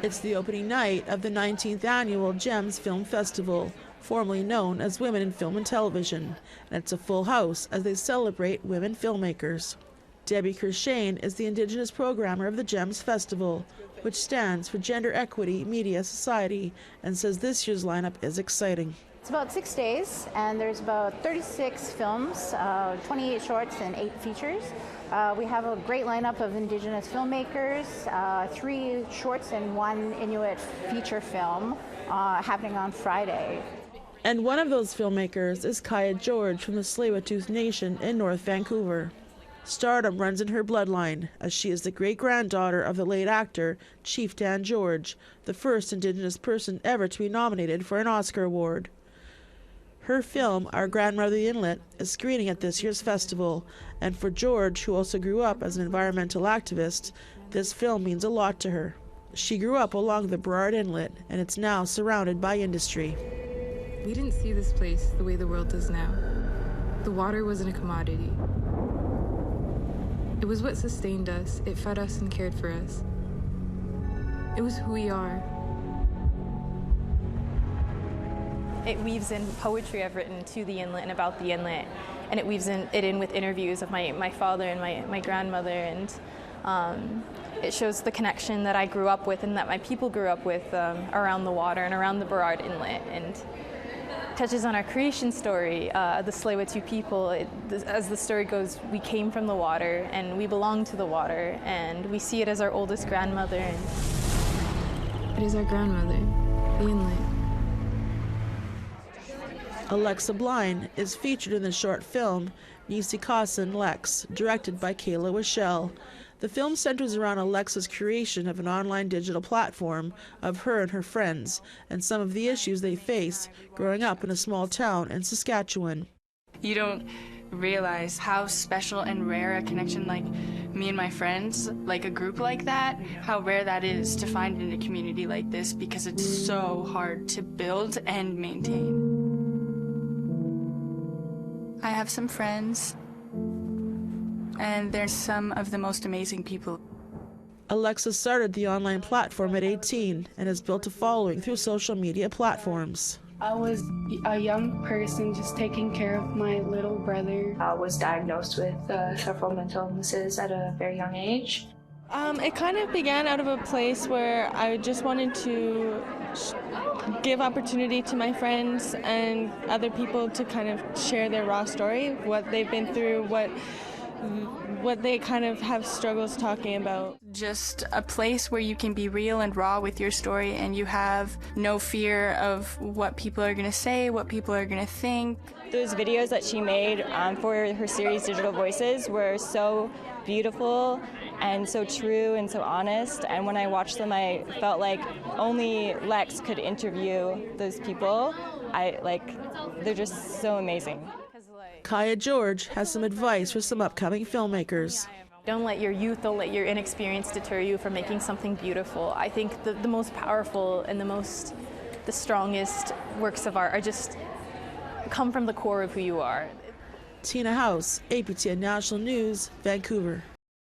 It's the opening night of the 19th annual GEMS Film Festival, formerly known as Women in Film and Television, and it's a full house as they celebrate women filmmakers. Debbie Kershane is the Indigenous programmer of the GEMS Festival, which stands for Gender Equity Media Society, and says this year's lineup is exciting. It's about 6 days, and there's about 36 films, 28 shorts and 8 features. We have a great lineup of Indigenous filmmakers, 3 shorts and 1 Inuit feature film happening on Friday. And one of those filmmakers is Kaya George from the Tsleil-Waututh Nation in North Vancouver. Stardom runs in her bloodline, as she is the great-granddaughter of the late actor Chief Dan George, the first Indigenous person ever to be nominated for an Oscar award. Her film, Our Grandmother the Inlet, is screening at this year's festival, and for George, who also grew up as an environmental activist, this film means a lot to her. She grew up along the Burrard Inlet, and it's now surrounded by industry. We didn't see this place the way the world does now. The water wasn't a commodity. It was what sustained us. It fed us and cared for us. It was who we are. It weaves in poetry I've written to the inlet and about the inlet, and it weaves it in with interviews of my father and my grandmother, and it shows the connection that I grew up with and that my people grew up with around the water and around the Burrard Inlet, and touches on our creation story, the Tsleil-Waututh people. As the story goes, we came from the water and we belong to the water, and we see it as our oldest grandmother. It is our grandmother, the inlet. Alexa Blind is featured in the short film Nisi Kasan Lex, directed by Kayla Wischel. The film centers around Alexa's creation of an online digital platform of her and her friends, and some of the issues they face growing up in a small town in Saskatchewan. You don't realize how special and rare a connection like me and my friends, like a group like that, how rare that is to find in a community like this, because it's so hard to build and maintain. I have some friends, and they're some of the most amazing people. Alexa started the online platform at 18 and has built a following through social media platforms. I was a young person just taking care of my little brother. I was diagnosed with several mental illnesses at a very young age. It kind of began out of a place where I just wanted to give opportunity to my friends and other people to kind of share their raw story, what they've been through, what they kind of have struggles talking about. Just a place where you can be real and raw with your story, and you have no fear of what people are going to say, what people are going to think. Those videos that she made for her series Digital Voices were so beautiful and so true and so honest, and when I watched them I felt like only Lex could interview those people. They're just so amazing. Kaya George has some advice for some upcoming filmmakers. Don't let your youth, don't let your inexperience deter you from making something beautiful. I think the most powerful and the strongest works of art are just come from the core of who you are. Tina House, APTN National News, Vancouver.